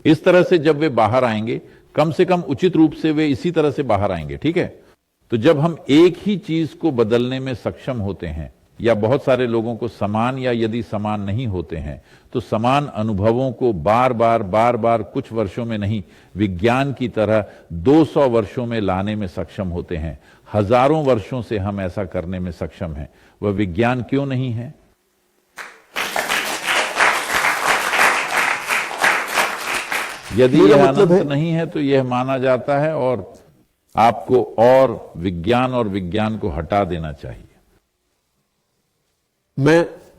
इस तरह से जब वे बाहर आएंगे, कम से कम उचित रूप से वे इसी तरह से बाहर आएंगे, ठीक है। तो जब हम एक ही चीज को बदलने में सक्षम होते हैं, या बहुत सारे लोगों को समान, या यदि समान नहीं होते हैं तो समान अनुभवों को बार बार कुछ वर्षों में नहीं, विज्ञान की तरह 200 वर्षों में लाने में सक्षम होते हैं। हजारों वर्षों से हम ऐसा करने में सक्षम हैं। वह विज्ञान क्यों नहीं है? यदि यह अनंत नहीं है तो यह माना जाता है, और आपको और विज्ञान को हटा देना चाहिए।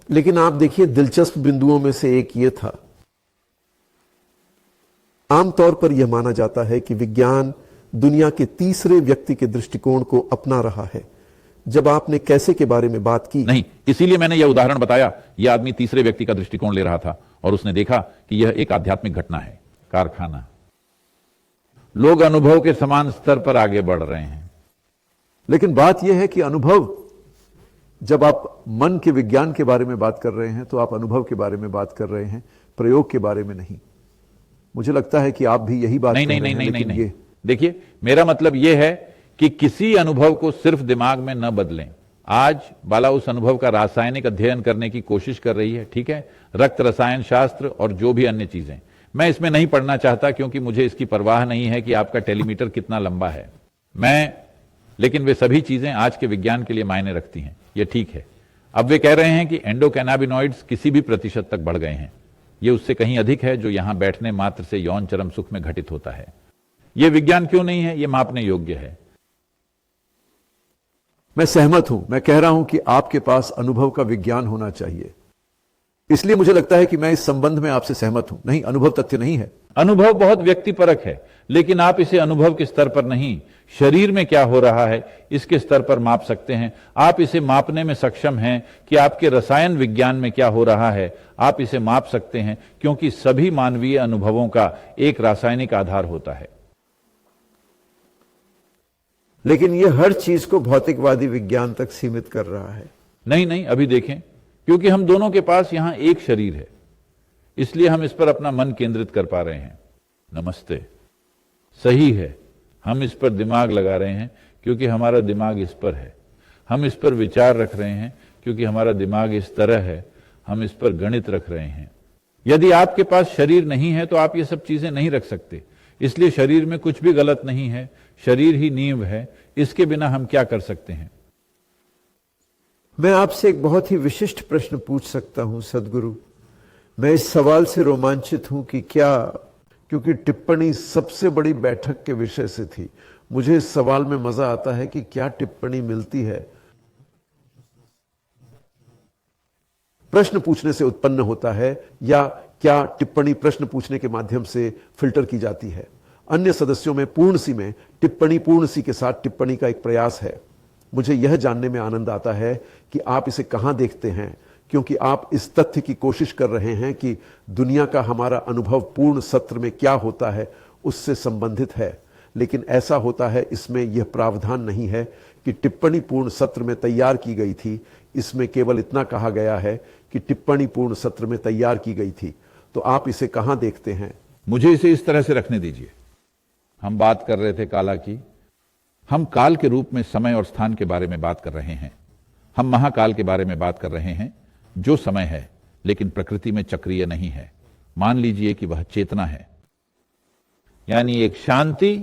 लेकिन आप देखिए, दिलचस्प बिंदुओं में से एक ये था, आमतौर पर यह माना जाता है कि विज्ञान दुनिया के तीसरे व्यक्ति के दृष्टिकोण को अपना रहा है। जब आपने कैसे के बारे में बात की, नहीं, इसीलिए मैंने यह उदाहरण बताया। यह आदमी तीसरे व्यक्ति का दृष्टिकोण ले रहा था और उसने देखा कि यह एक आध्यात्मिक घटना है, कारखाना। लोग अनुभव के समान स्तर पर आगे बढ़ रहे हैं। लेकिन बात यह है कि अनुभव, जब आप मन के विज्ञान के बारे में बात कर रहे हैं तो आप अनुभव के बारे में बात कर रहे हैं, प्रयोग के बारे में नहीं। मुझे लगता है कि आप भी यही बात कर रहे हैं। नहीं। देखिए, मेरा मतलब यह है कि किसी अनुभव को सिर्फ दिमाग में न बदलें। आज बाला उस अनुभव का रासायनिक अध्ययन करने की कोशिश कर रही है, ठीक है, रक्त रसायन शास्त्र और जो भी अन्य चीजें। मैं इसमें नहीं पढ़ना चाहता क्योंकि मुझे इसकी परवाह नहीं है कि आपका टेलीमीटर कितना लंबा है। लेकिन वे सभी चीजें आज के विज्ञान के लिए मायने रखती हैं, ये ठीक है। अब वे कह रहे हैं कि एंडोकैनाबिनॉइड्स किसी भी प्रतिशत तक बढ़ गए हैं। ये उससे कहीं अधिक है जो यहां बैठने मात्र से यौन चरम सुख में घटित होता है। यह विज्ञान क्यों नहीं है? यह मापने योग्य है। मैं सहमत हूं। मैं कह रहा हूं कि आपके पास अनुभव का विज्ञान होना चाहिए। इसलिए मुझे लगता है कि मैं इस संबंध में आपसे सहमत हूं। नहीं, अनुभव तथ्य नहीं है। अनुभव बहुत व्यक्तिपरक है, लेकिन आप इसे अनुभव के स्तर पर नहीं, शरीर में क्या हो रहा है इसके स्तर पर माप सकते हैं। आप इसे मापने में सक्षम हैं कि आपके रसायन विज्ञान में क्या हो रहा है। आप इसे माप सकते हैं क्योंकि सभी मानवीय अनुभवों का एक रासायनिक आधार होता है। लेकिन यह हर चीज को भौतिकवादी विज्ञान तक सीमित कर रहा है। नहीं, अभी देखें, क्योंकि हम दोनों के पास यहां एक शरीर है, इसलिए हम इस पर अपना मन केंद्रित कर पा रहे हैं। नमस्ते, सही है, हम इस पर दिमाग लगा रहे हैं क्योंकि हमारा दिमाग इस पर है। हम इस पर विचार रख रहे हैं क्योंकि हमारा दिमाग इस तरह है। हम इस पर गणित रख रहे हैं। यदि आपके पास शरीर नहीं है तो आप ये सब चीजें नहीं रख सकते। इसलिए शरीर में कुछ भी गलत नहीं है, शरीर ही नींव है। इसके बिना हम क्या कर सकते हैं? मैं आपसे एक बहुत ही विशिष्ट प्रश्न पूछ सकता हूं सदगुरु। मैं इस सवाल से रोमांचित हूं कि क्योंकि टिप्पणी सबसे बड़ी बैठक के विषय से थी, मुझे इस सवाल में मजा आता है कि क्या टिप्पणी मिलती है प्रश्न पूछने से उत्पन्न होता है, या क्या टिप्पणी प्रश्न पूछने के माध्यम से फिल्टर की जाती है। अन्य सदस्यों में पूर्णसी में टिप्पणी पूर्णसी के साथ टिप्पणी का एक प्रयास है। मुझे यह जानने में आनंद आता है कि आप इसे कहां देखते हैं, क्योंकि आप इस तथ्य की कोशिश कर रहे हैं कि दुनिया का हमारा अनुभव पूर्ण सत्र में क्या होता है उससे संबंधित है। लेकिन ऐसा होता है, इसमें यह प्रावधान नहीं है कि टिप्पणी पूर्ण सत्र में तैयार की गई थी। इसमें केवल इतना कहा गया है कि टिप्पणी पूर्ण सत्र में तैयार की गई थी। तो आप इसे कहां देखते हैं? मुझे इसे इस तरह से रखने दीजिए। हम बात कर रहे थे काला की। हम काल के रूप में समय और स्थान के बारे में बात कर रहे हैं। हम महाकाल के बारे में बात कर रहे हैं, जो समय है लेकिन प्रकृति में चक्रीय नहीं है। मान लीजिए कि वह चेतना है, यानी एक शांति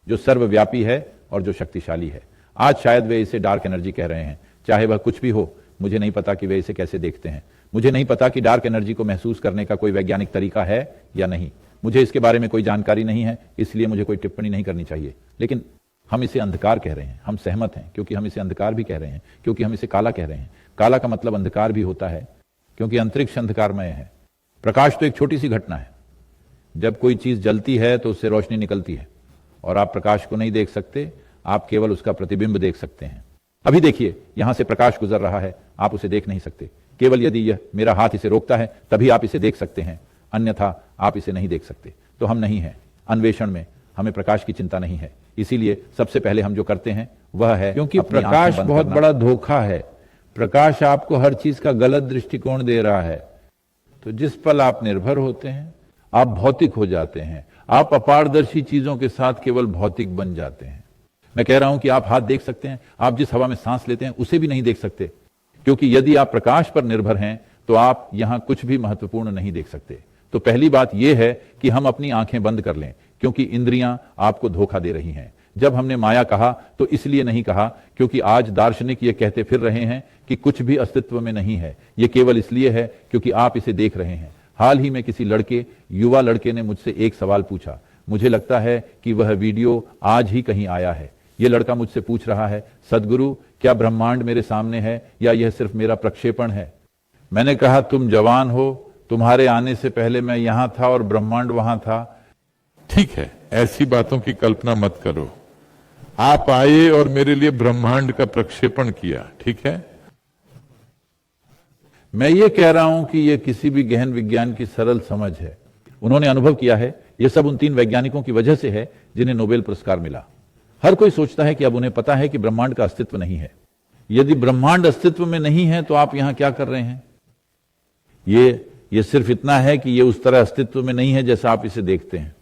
जो सर्वव्यापी है और जो शक्तिशाली है। आज शायद वे इसे डार्क एनर्जी कह रहे हैं, चाहे वह कुछ भी हो। मुझे नहीं पता कि वे इसे कैसे देखते हैं। मुझे नहीं पता कि डार्क एनर्जी को महसूस करने का कोई वैज्ञानिक तरीका है या नहीं। मुझे इसके बारे में कोई जानकारी नहीं है, इसलिए मुझे कोई टिप्पणी नहीं करनी चाहिए। लेकिन हम इसे अंधकार कह रहे हैं। हम सहमत हैं क्योंकि हम इसे अंधकार भी कह रहे हैं, क्योंकि हम इसे काला कह रहे हैं। काला का मतलब अंधकार भी होता है, क्योंकि अंतरिक्ष अंधकारमय है। प्रकाश तो एक छोटी सी घटना है। जब कोई चीज जलती है तो उससे रोशनी निकलती है, और आप प्रकाश को नहीं देख सकते, आप केवल उसका प्रतिबिंब देख सकते हैं। अभी देखिए, यहां से प्रकाश गुजर रहा है, आप उसे देख नहीं सकते। केवल यदि यह मेरा हाथ इसे रोकता है तभी आप इसे देख सकते हैं, अन्यथा आप इसे नहीं देख सकते। तो हम नहीं हैं अन्वेषण में, हमें प्रकाश की चिंता नहीं है। इसीलिए सबसे पहले हम जो करते हैं वह है, क्योंकि प्रकाश बहुत बड़ा धोखा है। प्रकाश आपको हर चीज का गलत दृष्टिकोण दे रहा है। तो जिस पल आप निर्भर होते हैं, आप भौतिक हो जाते हैं, आप अपारदर्शी चीजों के साथ केवल भौतिक बन जाते हैं। मैं कह रहा हूं कि आप हाथ देख सकते हैं, आप जिस हवा में सांस लेते हैं उसे भी नहीं देख सकते, क्योंकि यदि आप प्रकाश पर निर्भर हैं तो आप यहां कुछ भी महत्वपूर्ण नहीं देख सकते। तो पहली बात यह है कि हम अपनी आंखें बंद कर लें, क्योंकि इंद्रियां आपको धोखा दे रही हैं। जब हमने माया कहा तो इसलिए नहीं कहा क्योंकि आज दार्शनिक ये कहते फिर रहे हैं कि कुछ भी अस्तित्व में नहीं है। ये केवल इसलिए है क्योंकि आप इसे देख रहे हैं। हाल ही में किसी युवा लड़के ने मुझसे एक सवाल पूछा। मुझे लगता है कि वह वीडियो आज ही कहीं आया है। यह लड़का मुझसे पूछ रहा है, सदगुरु क्या ब्रह्मांड मेरे सामने है या यह सिर्फ मेरा प्रक्षेपण है? मैंने कहा, तुम जवान हो, तुम्हारे आने से पहले मैं यहां था और ब्रह्मांड वहां था। ठीक है, ऐसी बातों की कल्पना मत करो। आप आए और मेरे लिए ब्रह्मांड का प्रक्षेपण किया, ठीक है? मैं ये कह रहा हूं कि यह किसी भी गहन विज्ञान की सरल समझ है। उन्होंने अनुभव किया है। यह सब उन 3 वैज्ञानिकों की वजह से है जिन्हें नोबेल पुरस्कार मिला। हर कोई सोचता है कि अब उन्हें पता है कि ब्रह्मांड का अस्तित्व नहीं है। यदि ब्रह्मांड अस्तित्व में नहीं है तो आप यहां क्या कर रहे हैं? ये सिर्फ इतना है कि यह उस तरह अस्तित्व में नहीं है जैसा आप इसे देखते हैं।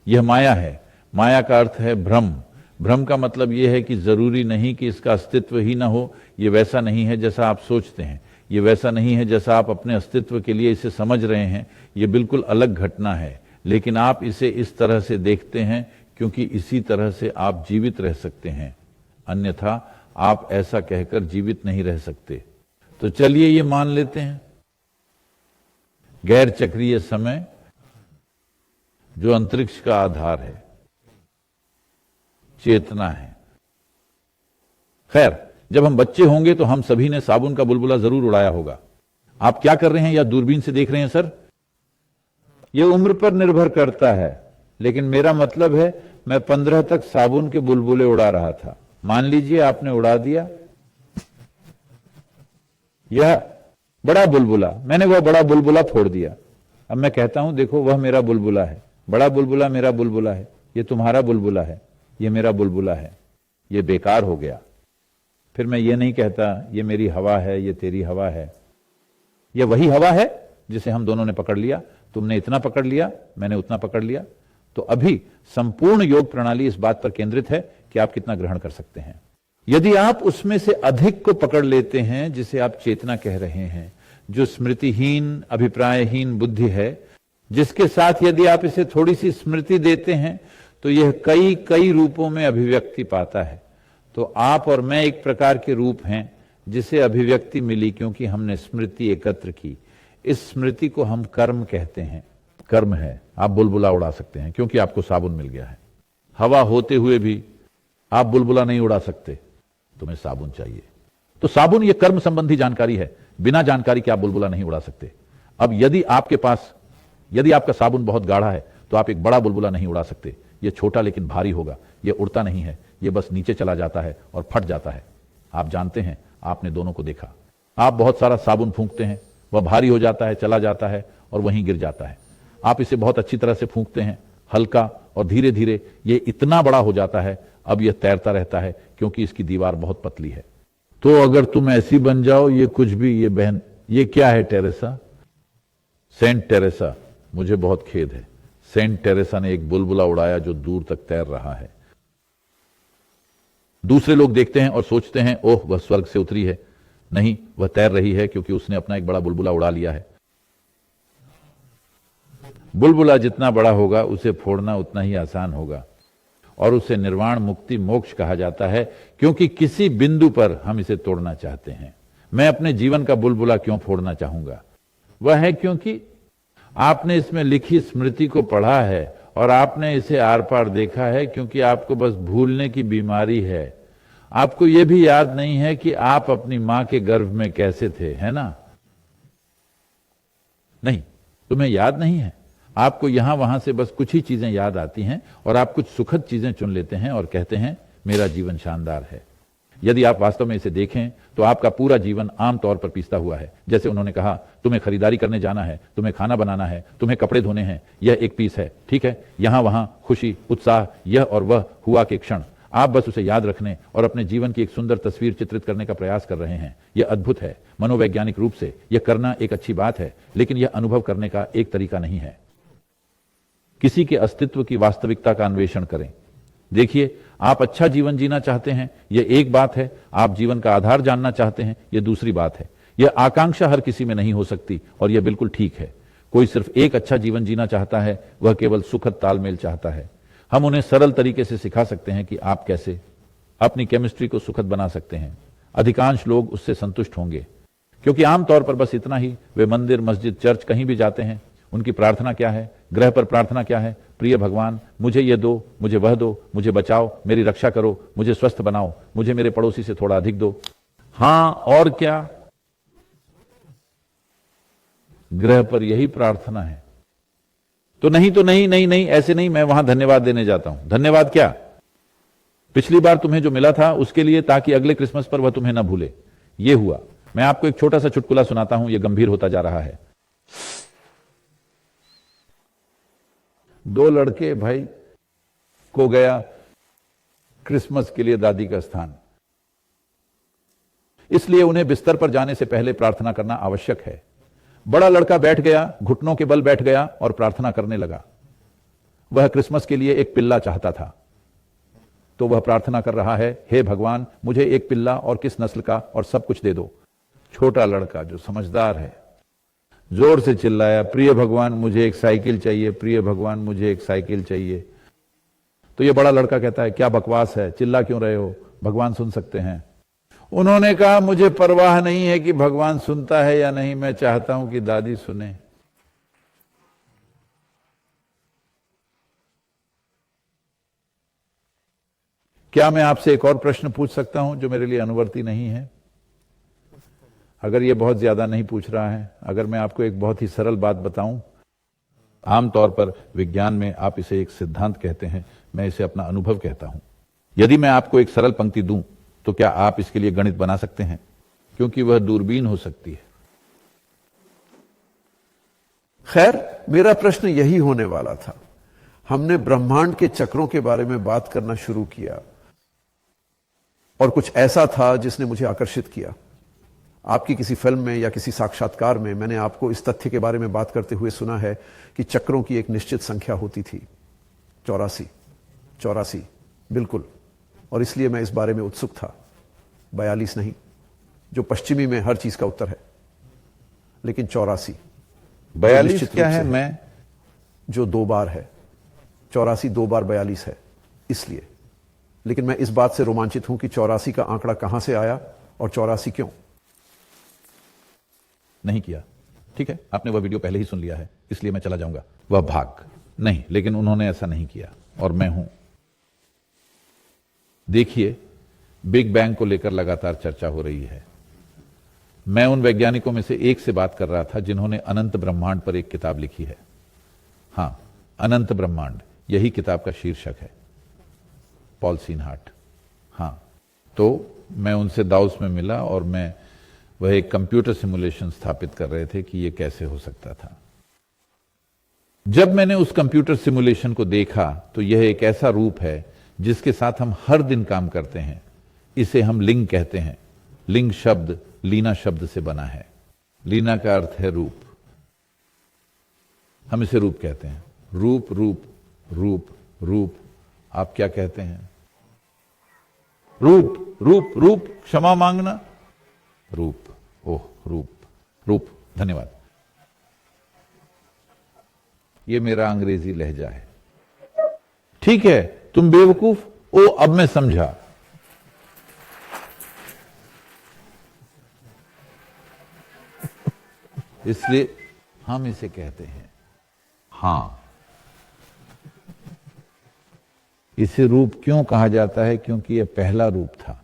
यह माया है। माया का अर्थ है भ्रम। भ्रम का मतलब यह है कि जरूरी नहीं कि इसका अस्तित्व ही ना हो। यह वैसा नहीं है जैसा आप सोचते हैं। यह वैसा नहीं है जैसा आप अपने अस्तित्व के लिए इसे समझ रहे हैं। यह बिल्कुल अलग घटना है, लेकिन आप इसे इस तरह से देखते हैं क्योंकि इसी तरह से आप जीवित रह सकते हैं, अन्यथा आप ऐसा कहकर जीवित नहीं रह सकते। तो चलिए ये मान लेते हैं, गैर चक्रीय समय जो अंतरिक्ष का आधार है, चेतना है। खैर, जब हम बच्चे होंगे तो हम सभी ने साबुन का बुलबुला जरूर उड़ाया होगा। आप क्या कर रहे हैं या दूरबीन से देख रहे हैं सर? यह उम्र पर निर्भर करता है, लेकिन मेरा मतलब है मैं 15 तक साबुन के बुलबुले उड़ा रहा था। मान लीजिए आपने उड़ा दिया यह बड़ा बुलबुला, मैंने वह बड़ा बुलबुला फोड़ दिया। अब मैं कहता हूं देखो वह मेरा बुलबुला है, बड़ा बुलबुला मेरा बुलबुला है, यह तुम्हारा बुलबुला है, यह मेरा बुलबुला है, यह बेकार हो गया। फिर मैं ये नहीं कहता ये मेरी हवा है, ये तेरी हवा है। यह वही हवा है जिसे हम दोनों ने पकड़ लिया। तुमने इतना पकड़ लिया, मैंने उतना पकड़ लिया। तो अभी संपूर्ण योग प्रणाली इस बात पर केंद्रित है कि आप कितना ग्रहण कर सकते हैं। यदि आप उसमें से अधिक को पकड़ लेते हैं, जिसे आप चेतना कह रहे हैं, जो स्मृतिहीन अभिप्रायहीन बुद्धि है, जिसके साथ यदि आप इसे थोड़ी सी स्मृति देते हैं तो यह कई कई रूपों में अभिव्यक्ति पाता है। तो आप और मैं एक प्रकार के रूप हैं जिसे अभिव्यक्ति मिली क्योंकि हमने स्मृति एकत्र की। इस स्मृति को हम कर्म कहते हैं। कर्म है। आप बुलबुला उड़ा सकते हैं क्योंकि आपको साबुन मिल गया है। हवा होते हुए भी आप बुलबुला नहीं उड़ा सकते, तुम्हें साबुन चाहिए। तो साबुन ये कर्म संबंधी जानकारी है। बिना जानकारी के आप बुलबुला नहीं उड़ा सकते। अब यदि आपका साबुन बहुत गाढ़ा है तो आप एक बड़ा बुलबुला नहीं उड़ा सकते। यह छोटा लेकिन भारी होगा, यह उड़ता नहीं है, यह बस नीचे चला जाता है और फट जाता है। आप जानते हैं, आपने दोनों को देखा। आप बहुत सारा साबुन फूंकते हैं, वह भारी हो जाता है, चला जाता है और वहीं गिर जाता है। आप इसे बहुत अच्छी तरह से फूंकते हैं, हल्का, और धीरे धीरे ये इतना बड़ा हो जाता है, अब यह तैरता रहता है क्योंकि इसकी दीवार बहुत पतली है। तो अगर तुम ऐसी बन जाओ, ये कुछ भी, ये बहन, ये क्या है टेरेसा? सेंट टेरेसा, मुझे बहुत खेद है। सेंट टेरेसा ने एक बुलबुला उड़ाया जो दूर तक तैर रहा है। दूसरे लोग देखते हैं और सोचते हैं ओह वह स्वर्ग से उतरी है। नहीं, वह तैर रही है क्योंकि उसने अपना एक बड़ा बुलबुला उड़ा लिया है। बुलबुला जितना बड़ा होगा उसे फोड़ना उतना ही आसान होगा, और उसे निर्वाण मुक्ति मोक्ष कहा जाता है क्योंकि किसी बिंदु पर हम इसे तोड़ना चाहते हैं। मैं अपने जीवन का बुलबुला क्यों फोड़ना चाहूंगा? वह है क्योंकि आपने इसमें लिखी स्मृति को पढ़ा है और आपने इसे आर पार देखा है, क्योंकि आपको बस भूलने की बीमारी है। आपको यह भी याद नहीं है कि आप अपनी मां के गर्भ में कैसे थे, है ना? नहीं, तुम्हें याद नहीं है। आपको यहां वहां से बस कुछ ही चीजें याद आती हैं और आप कुछ सुखद चीजें चुन लेते हैं और कहते हैं मेरा जीवन शानदार है। यदि आप वास्तव में इसे देखें तो आपका पूरा जीवन आम तौर पर पीसता हुआ है। जैसे उन्होंने कहा, तुम्हें खरीदारी करने जाना है, तुम्हें खाना बनाना है, तुम्हें कपड़े धोने हैं, यह एक पीस है, ठीक है? यहां वहां खुशी, उत्साह, यह और वह हुआ के क्षण, आप बस उसे याद रखने और अपने जीवन की एक सुंदर तस्वीर चित्रित करने का प्रयास कर रहे हैं। यह अद्भुत है। मनोवैज्ञानिक रूप से यह करना एक अच्छी बात है, लेकिन यह अनुभव करने का एक तरीका नहीं है। किसी के अस्तित्व की वास्तविकता का अन्वेषण करें। देखिए, आप अच्छा जीवन जीना चाहते हैं, यह एक बात है। आप जीवन का आधार जानना चाहते हैं, यह दूसरी बात है। यह आकांक्षा हर किसी में नहीं हो सकती और यह बिल्कुल ठीक है। कोई सिर्फ एक अच्छा जीवन जीना चाहता है, वह केवल सुखद तालमेल चाहता है। हम उन्हें सरल तरीके से सिखा सकते हैं कि आप कैसे अपनी केमिस्ट्री को सुखद बना सकते हैं। अधिकांश लोग उससे संतुष्ट होंगे, क्योंकि आमतौर पर बस इतना ही वे मंदिर, मस्जिद, चर्च कहीं भी जाते हैं। उनकी प्रार्थना क्या है? ग्रह पर प्रार्थना क्या है? प्रिय भगवान, मुझे ये दो, मुझे वह दो, मुझे बचाओ, मेरी रक्षा करो, मुझे स्वस्थ बनाओ, मुझे मेरे पड़ोसी से थोड़ा अधिक दो। हां, और क्या? ग्रह पर यही प्रार्थना है। तो नहीं, तो नहीं नहीं नहीं, ऐसे नहीं, मैं वहां धन्यवाद देने जाता हूं। धन्यवाद क्या? पिछली बार तुम्हें जो मिला था उसके लिए, ताकि अगले क्रिसमस पर वह तुम्हें ना भूले। यह हुआ। मैं आपको एक छोटा सा चुटकुला सुनाता हूं, यह गंभीर होता जा रहा है। दो लड़के भाई को गया क्रिसमस के लिए दादी का स्थान, इसलिए उन्हें बिस्तर पर जाने से पहले प्रार्थना करना आवश्यक है। बड़ा लड़का बैठ गया, घुटनों के बल बैठ गया और प्रार्थना करने लगा। वह क्रिसमस के लिए एक पिल्ला चाहता था। तो वह प्रार्थना कर रहा है, हे भगवान, मुझे एक पिल्ला, और किस नस्ल का, और सब कुछ दे दो। छोटा लड़का जो समझदार है जोर से चिल्लाया, प्रिय भगवान, मुझे एक साइकिल चाहिए, प्रिय भगवान, मुझे एक साइकिल चाहिए। तो ये बड़ा लड़का कहता है, क्या बकवास है, चिल्ला क्यों रहे हो, भगवान सुन सकते हैं। उन्होंने कहा, मुझे परवाह नहीं है कि भगवान सुनता है या नहीं, मैं चाहता हूं कि दादी सुने। क्या मैं आपसे एक और प्रश्न पूछ सकता हूं जो मेरे लिए अनुवर्ती नहीं है? अगर ये बहुत ज्यादा नहीं पूछ रहा है, अगर मैं आपको एक बहुत ही सरल बात बताऊं, आमतौर पर विज्ञान में आप इसे एक सिद्धांत कहते हैं, मैं इसे अपना अनुभव कहता हूं। यदि मैं आपको एक सरल पंक्ति दूं, तो क्या आप इसके लिए गणित बना सकते हैं? क्योंकि वह दूरबीन हो सकती है। खैर, मेरा प्रश्न यही होने वाला था। हमने ब्रह्मांड के चक्रों के बारे में बात करना शुरू किया, और कुछ ऐसा था जिसने मुझे आकर्षित किया। आपकी किसी फिल्म में या किसी साक्षात्कार में मैंने आपको इस तथ्य के बारे में बात करते हुए सुना है कि चक्रों की एक निश्चित संख्या होती थी, 84 बिल्कुल। और इसलिए मैं इस बारे में उत्सुक था। 42 नहीं, जो पश्चिमी में हर चीज का उत्तर है, लेकिन 84। 42 क्या है? मैं जो 2 बार है, 84 2 बार 42 है, इसलिए। लेकिन मैं इस बात से रोमांचित हूं कि 84 का आंकड़ा कहां से आया और 84 क्यों? नहीं किया। ठीक है, आपने वह वीडियो पहले ही सुन लिया है, इसलिए मैं चला जाऊंगा। वह भाग नहीं, लेकिन उन्होंने ऐसा नहीं किया, और मैं हूं। देखिए, बिग बैंग को लेकर लगातार चर्चा हो रही है। मैं उन वैज्ञानिकों में से एक से बात कर रहा था जिन्होंने अनंत ब्रह्मांड पर एक किताब लिखी है। हां, अनंत ब्रह्मांड, यही किताब का शीर्षक है, पॉल सीनहार्ट। हां, तो मैं उनसे दाउस में मिला, और वह एक कंप्यूटर सिमुलेशन स्थापित कर रहे थे कि यह कैसे हो सकता था। जब मैंने उस कंप्यूटर सिमुलेशन को देखा, तो यह एक ऐसा रूप है जिसके साथ हम हर दिन काम करते हैं। इसे हम लिंग कहते हैं। लिंग शब्द लीना शब्द से बना है। लीना का अर्थ है रूप। हम इसे रूप कहते हैं। रूप रूप रूप रूप। आप क्या कहते हैं? रूप रूप रूप, क्षमा मांगना, रूप। ओह, रूप रूप, धन्यवाद। ये मेरा अंग्रेजी लहजा है। ठीक है, तुम बेवकूफ। ओ, अब मैं समझा। इसलिए हम इसे कहते हैं। हां, इसे रूप क्यों कहा जाता है? क्योंकि यह पहला रूप था।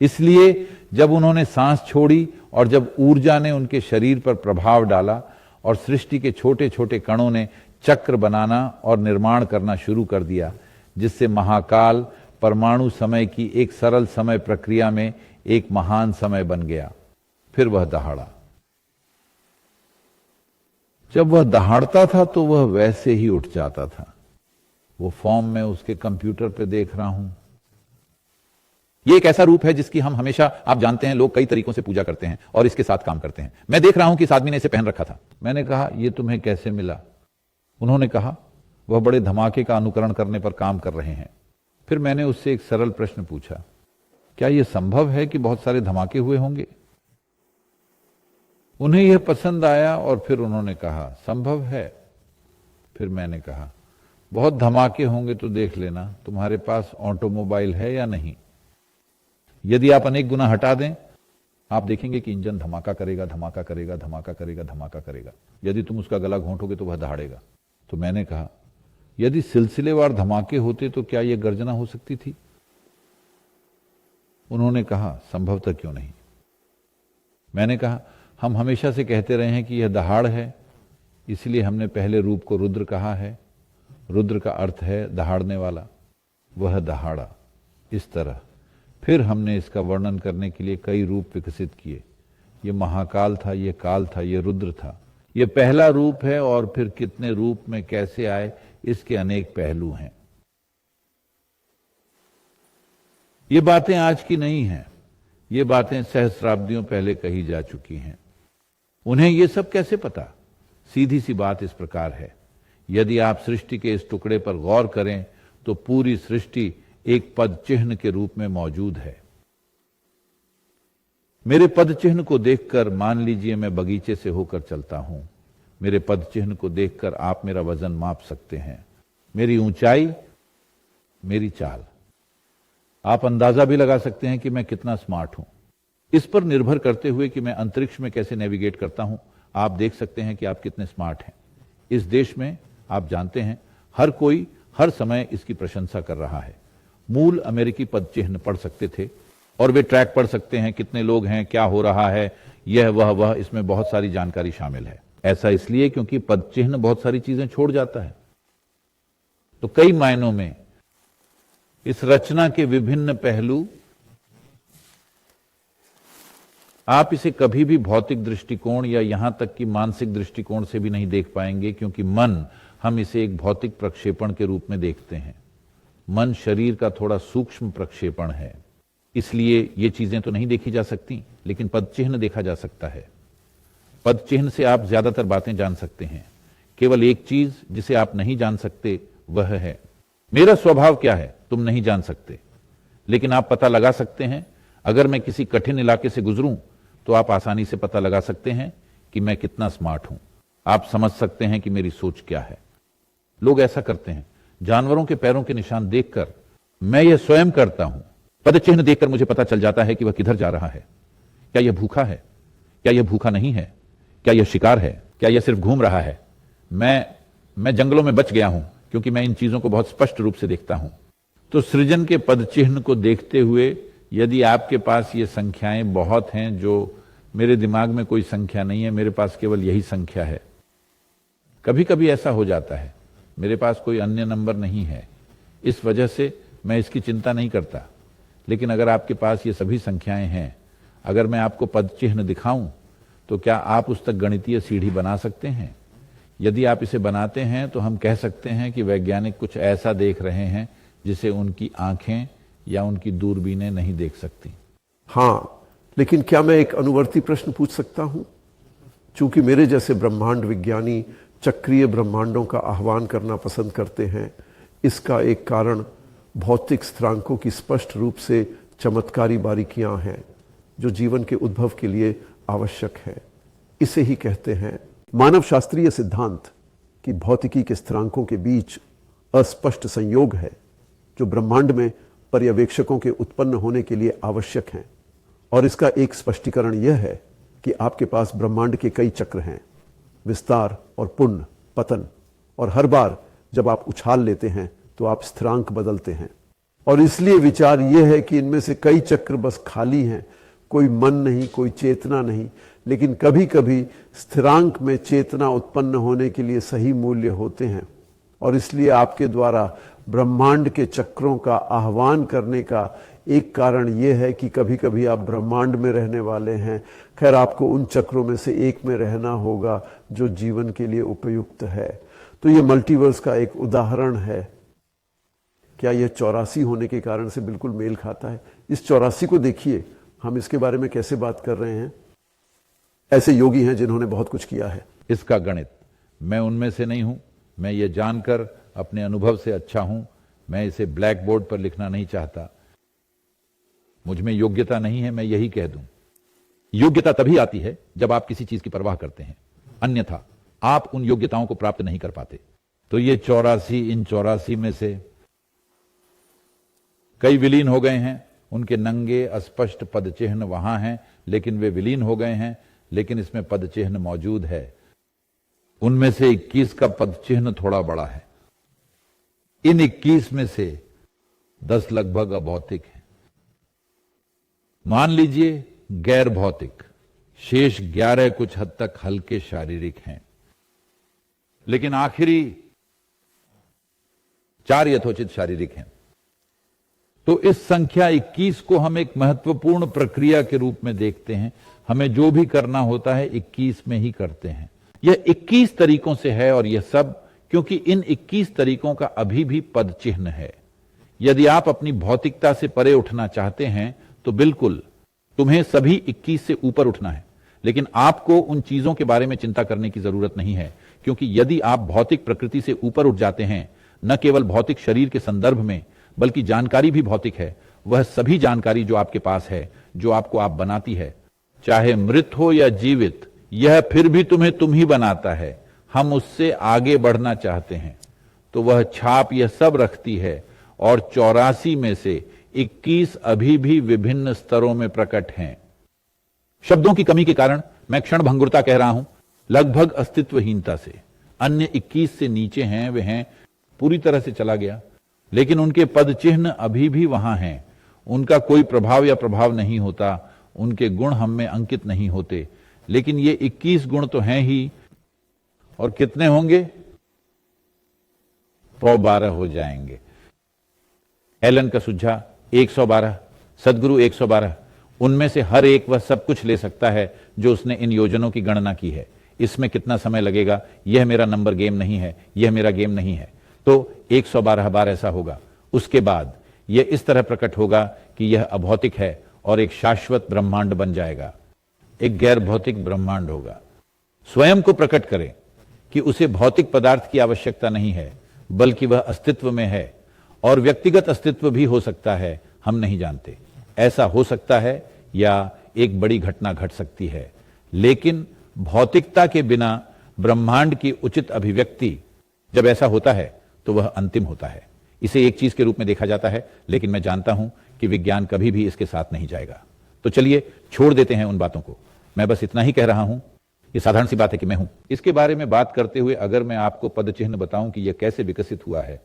इसलिए जब उन्होंने सांस छोड़ी और जब ऊर्जा ने उनके शरीर पर प्रभाव डाला और सृष्टि के छोटे छोटे कणों ने चक्र बनाना और निर्माण करना शुरू कर दिया, जिससे महाकाल परमाणु समय की एक सरल समय प्रक्रिया में एक महान समय बन गया। फिर वह दहाड़ा। जब वह दहाड़ता था तो वह वैसे ही उठ जाता था। वो फॉर्म में उसके कंप्यूटर पे देख रहा हूं। ये एक ऐसा रूप है जिसकी हम हमेशा, आप जानते हैं, लोग कई तरीकों से पूजा करते हैं और इसके साथ काम करते हैं। मैं देख रहा हूं कि इस आदमी ने इसे पहन रखा था। मैंने कहा, ये तुम्हें कैसे मिला? उन्होंने कहा, वह बड़े धमाके का अनुकरण करने पर काम कर रहे हैं। फिर मैंने उससे एक सरल प्रश्न पूछा, क्या यह संभव है कि बहुत सारे धमाके हुए होंगे? उन्हें यह पसंद आया और फिर उन्होंने कहा, संभव है। फिर मैंने कहा, बहुत धमाके होंगे तो देख लेना तुम्हारे पास ऑटोमोबाइल है या नहीं। यदि आप अनेक गुना हटा दें, आप देखेंगे कि इंजन धमाका करेगा, धमाका करेगा, धमाका करेगा, धमाका करेगा। यदि तुम उसका गला घोंटोगे तो वह दहाड़ेगा। तो मैंने कहा, यदि सिलसिलेवार धमाके होते तो क्या यह गर्जना हो सकती थी? उन्होंने कहा, संभवतः क्यों नहीं। मैंने कहा, हम हमेशा से कहते रहे हैं कि यह दहाड़ है, इसलिए हमने पहले रूप को रुद्र कहा है। रुद्र का अर्थ है दहाड़ने वाला, वह दहाड़ा। इस तरह फिर हमने इसका वर्णन करने के लिए कई रूप विकसित किए। ये महाकाल था, ये काल था, ये रुद्र था। ये पहला रूप है और फिर कितने रूप में कैसे आए, इसके अनेक पहलू हैं। ये बातें आज की नहीं हैं, ये बातें सहस्राब्दियों पहले कही जा चुकी हैं। उन्हें ये सब कैसे पता? सीधी सी बात इस प्रकार है, यदि आप सृष्टि के इस टुकड़े पर गौर करें तो पूरी सृष्टि एक पद चिन्ह के रूप में मौजूद है। मेरे पद चिन्ह को देखकर मान लीजिए मैं बगीचे से होकर चलता हूं। मेरे पद चिन्ह को देखकर आप मेरा वजन माप सकते हैं, मेरी ऊंचाई, मेरी चाल। आप अंदाजा भी लगा सकते हैं कि मैं कितना स्मार्ट हूं। इस पर निर्भर करते हुए कि मैं अंतरिक्ष में कैसे नेविगेट करता हूं, आप देख सकते हैं कि आप कितने स्मार्ट हैं। इस देश में आप जानते हैं, हर कोई हर समय इसकी प्रशंसा कर रहा है। मूल अमेरिकी पद चिन्ह पढ़ सकते थे और वे ट्रैक पढ़ सकते हैं, कितने लोग हैं, क्या हो रहा है, यह वह, इसमें बहुत सारी जानकारी शामिल है। ऐसा इसलिए क्योंकि पद चिन्ह बहुत सारी चीजें छोड़ जाता है। तो कई मायनों में इस रचना के विभिन्न पहलू, आप इसे कभी भी भौतिक दृष्टिकोण या यहां तक कि मानसिक दृष्टिकोण से भी नहीं देख पाएंगे, क्योंकि मन, हम इसे एक भौतिक प्रक्षेपण के रूप में देखते हैं। मन शरीर का थोड़ा सूक्ष्म प्रक्षेपण है, इसलिए ये चीजें तो नहीं देखी जा सकती, लेकिन पद चिन्ह देखा जा सकता है। पद चिन्ह से आप ज्यादातर बातें जान सकते हैं। केवल एक चीज जिसे आप नहीं जान सकते वह है, मेरा स्वभाव क्या है तुम नहीं जान सकते, लेकिन आप पता लगा सकते हैं। अगर मैं किसी कठिन इलाके से गुजरूं तो आप आसानी से पता लगा सकते हैं कि मैं कितना स्मार्ट हूं। आप समझ सकते हैं कि मेरी सोच क्या है। लोग ऐसा करते हैं। जानवरों के पैरों के निशान देखकर मैं यह स्वयं करता हूं। पद चिन्ह देखकर मुझे पता चल जाता है कि वह किधर जा रहा है। क्या यह भूखा है, क्या यह भूखा नहीं है, क्या यह शिकार है, क्या यह सिर्फ घूम रहा है। मैं जंगलों में बच गया हूं क्योंकि मैं इन चीजों को बहुत स्पष्ट रूप से देखता हूं। तो सृजन के पद चिन्ह को देखते हुए यदि आपके पास ये संख्याएं बहुत हैं, जो मेरे दिमाग में कोई संख्या नहीं है, मेरे पास केवल यही संख्या है। कभी कभी ऐसा हो जाता है, मेरे पास कोई अन्य नंबर नहीं है, इस वजह से मैं इसकी चिंता नहीं करता। लेकिन अगर आपके पास ये सभी संख्याएं हैं, अगर मैं आपको पद चिन्ह दिखाऊं तो क्या आप उस तक गणितीय सीढ़ी बना सकते हैं? यदि आप इसे बनाते हैं तो हम कह सकते हैं कि वैज्ञानिक कुछ ऐसा देख रहे हैं जिसे उनकी आंखें या उनकी दूरबीनें नहीं देख सकती। हां, लेकिन क्या मैं एक अनुवर्ती प्रश्न पूछ सकता हूं? चूंकि मेरे जैसे ब्रह्मांड विज्ञानी चक्रीय ब्रह्मांडों का आह्वान करना पसंद करते हैं, इसका एक कारण भौतिक स्थिरांकों की स्पष्ट रूप से चमत्कारी बारीकियां हैं जो जीवन के उद्भव के लिए आवश्यक है। इसे ही कहते हैं मानव शास्त्रीय सिद्धांत कि भौतिकी के स्थिरांकों के बीच अस्पष्ट संयोग है जो ब्रह्मांड में पर्यवेक्षकों के उत्पन्न होने के लिए आवश्यक हैं। और इसका एक स्पष्टीकरण यह है कि आपके पास ब्रह्मांड के कई चक्र हैं, विस्तार और पुण्य, पतन, और हर बार जब आप उछाल लेते हैं तो आप स्थिरांक बदलते हैं। और इसलिए विचार यह है कि इनमें से कई चक्र बस खाली हैं, कोई मन नहीं, कोई चेतना नहीं, लेकिन कभी कभी स्थिरांक में चेतना उत्पन्न होने के लिए सही मूल्य होते हैं। और इसलिए आपके द्वारा ब्रह्मांड के चक्रों का आह्वान करने का एक कारण यह है कि कभी कभी आप ब्रह्मांड में रहने वाले हैं। खैर, आपको उन चक्रों में से एक में रहना होगा जो जीवन के लिए उपयुक्त है। तो ये मल्टीवर्स का एक उदाहरण है। क्या यह 84 होने के कारण से बिल्कुल मेल खाता है? इस 84 को देखिए, हम इसके बारे में कैसे बात कर रहे हैं। ऐसे योगी हैं जिन्होंने बहुत कुछ किया है। इसका गणित मैं उनमें से नहीं हूं। मैं ये जानकर अपने अनुभव से अच्छा हूं, मैं इसे ब्लैक बोर्ड पर लिखना नहीं चाहता। मुझ में योग्यता नहीं है, मैं यही कह दूं। योग्यता तभी आती है जब आप किसी चीज की परवाह करते हैं, अन्यथा आप उन योग्यताओं को प्राप्त नहीं कर पाते। तो ये 84, इन 84 में से कई विलीन हो गए हैं। उनके नंगे अस्पष्ट पद चिन्ह वहां हैं, लेकिन वे विलीन हो गए हैं, लेकिन इसमें पद चिन्ह मौजूद है। उनमें से 21 का पद चिन्ह थोड़ा बड़ा है। इन 21 में से 10 लगभग अभौतिक हैं। मान लीजिए गैर भौतिक, शेष 11 कुछ हद तक हल्के शारीरिक हैं, लेकिन आखिरी 4 यथोचित शारीरिक हैं। तो इस संख्या 21 को हम एक महत्वपूर्ण प्रक्रिया के रूप में देखते हैं। हमें जो भी करना होता है 21 में ही करते हैं। यह 21 तरीकों से है, और यह सब क्योंकि इन 21 तरीकों का अभी भी पद चिन्ह है। यदि आप अपनी भौतिकता से परे उठना चाहते हैं तो बिल्कुल तुम्हें सभी 21 से ऊपर उठना है, लेकिन आपको उन चीजों के बारे में चिंता करने की जरूरत नहीं है, क्योंकि यदि आप भौतिक प्रकृति से ऊपर उठ जाते हैं, न केवल भौतिक शरीर के संदर्भ में बल्कि जानकारी भी भौतिक है। वह सभी जानकारी जो आपके पास है, जो आपको आप बनाती है, चाहे मृत हो या जीवित, यह फिर भी तुम्हें तुम ही बनाता है। हम उससे आगे बढ़ना चाहते हैं तो वह छाप यह सब रखती है, और 84 में से 21 अभी भी विभिन्न स्तरों में प्रकट हैं। शब्दों की कमी के कारण मैं क्षण भंगुरता कह रहा हूं, लगभग अस्तित्वहीनता से। अन्य 21 से नीचे हैं, वे हैं पूरी तरह से चला गया, लेकिन उनके पद चिन्ह अभी भी वहां हैं। उनका कोई प्रभाव या प्रभाव नहीं होता, उनके गुण हम में अंकित नहीं होते, लेकिन ये 21 गुण तो हैं ही। और कितने होंगे? 112 हो जाएंगे। एलन का सुझा 112, सदगुरु 112, उनमें से हर एक वह सब कुछ ले सकता है जो उसने इन योजनों की गणना की है। इसमें कितना समय लगेगा, यह मेरा नंबर गेम नहीं है, यह मेरा गेम नहीं है। तो 112 बार ऐसा होगा। उसके बाद यह इस तरह प्रकट होगा कि यह अभौतिक है और एक शाश्वत ब्रह्मांड बन जाएगा। एक गैर भौतिक ब्रह्मांड होगा। स्वयं को प्रकट करें कि उसे भौतिक पदार्थ की आवश्यकता नहीं है, बल्कि वह अस्तित्व में है, और व्यक्तिगत अस्तित्व भी हो सकता है, हम नहीं जानते। ऐसा हो सकता है या एक बड़ी घटना घट सकती है, लेकिन भौतिकता के बिना ब्रह्मांड की उचित अभिव्यक्ति, जब ऐसा होता है तो वह अंतिम होता है। इसे एक चीज के रूप में देखा जाता है, लेकिन मैं जानता हूं कि विज्ञान कभी भी इसके साथ नहीं जाएगा। तो चलिए छोड़ देते हैं उन बातों को। मैं बस इतना ही कह रहा हूं, ये साधारण सी बात है कि मैं हूं। इसके बारे में बात करते हुए अगर मैं आपको पद चिन्ह बताऊं कि यह कैसे विकसित हुआ है,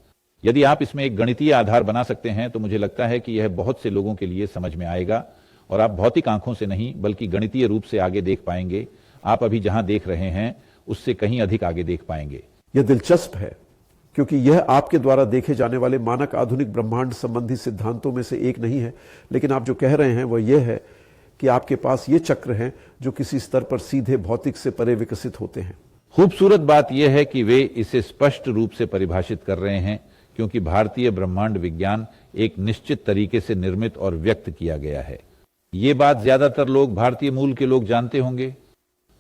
यदि आप इसमें एक गणितीय आधार बना सकते हैं तो मुझे लगता है कि यह बहुत से लोगों के लिए समझ में आएगा, और आप भौतिक आंखों से नहीं बल्कि गणितीय रूप से आगे देख पाएंगे। आप अभी जहां देख रहे हैं उससे कहीं अधिक आगे देख पाएंगे। यह दिलचस्प है क्योंकि यह आपके द्वारा देखे जाने वाले मानक आधुनिक ब्रह्मांड संबंधी सिद्धांतों में से एक नहीं है, लेकिन आप जो कह रहे हैं वह यह है कि आपके पास ये चक्र हैं जो किसी स्तर पर सीधे भौतिक से परे विकसित होते हैं। खूबसूरत बात यह है कि वे इसे स्पष्ट रूप से परिभाषित कर रहे हैं, क्योंकि भारतीय ब्रह्मांड विज्ञान एक निश्चित तरीके से निर्मित और व्यक्त किया गया है। ये बात ज्यादातर लोग, भारतीय मूल के लोग जानते होंगे।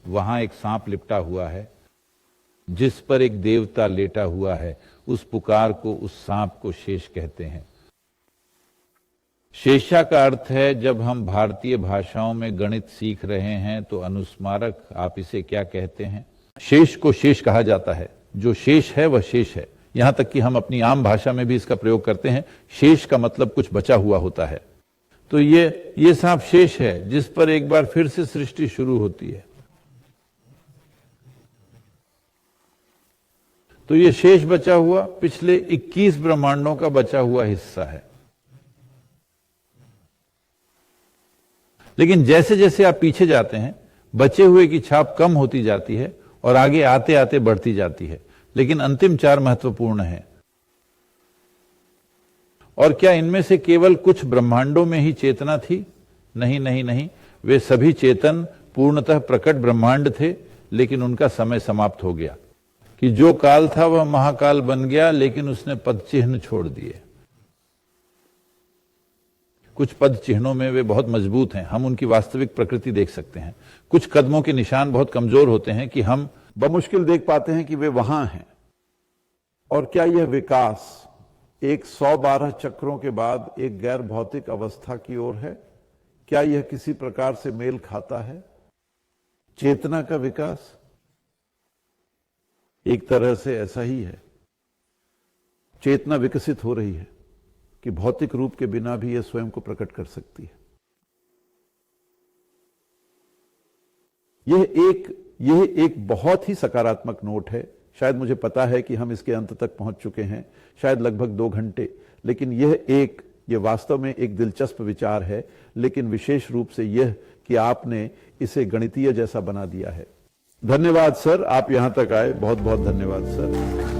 वहां एक सांप लिपटा हुआ है जिस पर एक देवता लेटा हुआ है। उस पुकार को, उस सांप को शेष कहते हैं। शेषा का अर्थ है, जब हम भारतीय भाषाओं में गणित सीख रहे हैं तो अनुस्मारक, आप इसे क्या कहते हैं? शेष को शेष कहा जाता है। जो शेष है वह शेष है। यहां तक कि हम अपनी आम भाषा में भी इसका प्रयोग करते हैं। शेष का मतलब कुछ बचा हुआ होता है। तो ये सांप शेष है जिस पर एक बार फिर से सृष्टि शुरू होती है। तो ये शेष बचा हुआ पिछले 21 ब्रह्मांडों का बचा हुआ हिस्सा है। लेकिन जैसे जैसे आप पीछे जाते हैं, बचे हुए की छाप कम होती जाती है और आगे आते आते बढ़ती जाती है। लेकिन अंतिम 4 महत्वपूर्ण हैं। और क्या इनमें से केवल कुछ ब्रह्मांडों में ही चेतना थी? नहीं नहीं नहीं, वे सभी चेतन पूर्णतः प्रकट ब्रह्मांड थे, लेकिन उनका समय समाप्त हो गया। कि जो काल था वह महाकाल बन गया, लेकिन उसने पद चिन्ह छोड़ दिए। कुछ पद चिन्हों में वे बहुत मजबूत हैं, हम उनकी वास्तविक प्रकृति देख सकते हैं। कुछ कदमों के निशान बहुत कमजोर होते हैं कि हम बमुश्किल देख पाते हैं कि वे वहां हैं। और क्या यह विकास एक 112 चक्रों के बाद एक गैर भौतिक अवस्था की ओर है? क्या यह किसी प्रकार से मेल खाता है? चेतना का विकास एक तरह से ऐसा ही है। चेतना विकसित हो रही है कि भौतिक रूप के बिना भी यह स्वयं को प्रकट कर सकती है। यह एक बहुत ही सकारात्मक नोट है। शायद मुझे पता है कि हम इसके अंत तक पहुंच चुके हैं, शायद लगभग 2 घंटे, लेकिन यह वास्तव में एक दिलचस्प विचार है, लेकिन विशेष रूप से यह कि आपने इसे गणितीय जैसा बना दिया है। धन्यवाद सर, आप यहां तक आए, बहुत बहुत धन्यवाद सर।